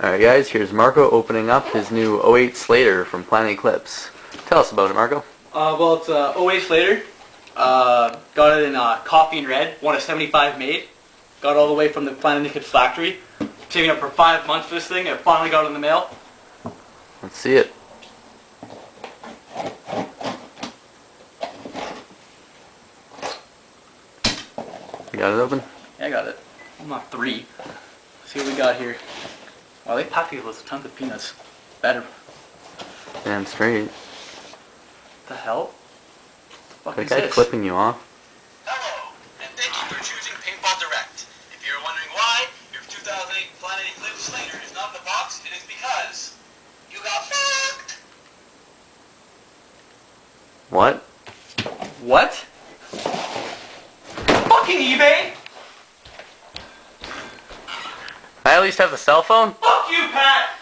Alright guys, here's Marco opening up his new 08 Slater from Planet Eclipse. Tell us about it, Marco. Well, it's a 08 Slater. Got it in coffee and red. One of 75 made. Got it all the way from the Planet Eclipse factory. Saving up for 5 months for this thing. I finally got it in the mail. Let's see it. You got it open? Yeah, I got it. I'm not 3. Let's see what we got here. Wow, they packed these with tons of peanuts. Better. Damn straight. What the hell? What That is guy this? flipping you off. Hello, and thank you for choosing Paintball Direct. If you're wondering why your 2008 Planet Eclipse Slater is not in the box, it is because you got fucked. What? What? Fucking eBay! I at least have the cell phone? Fuck you, Pat!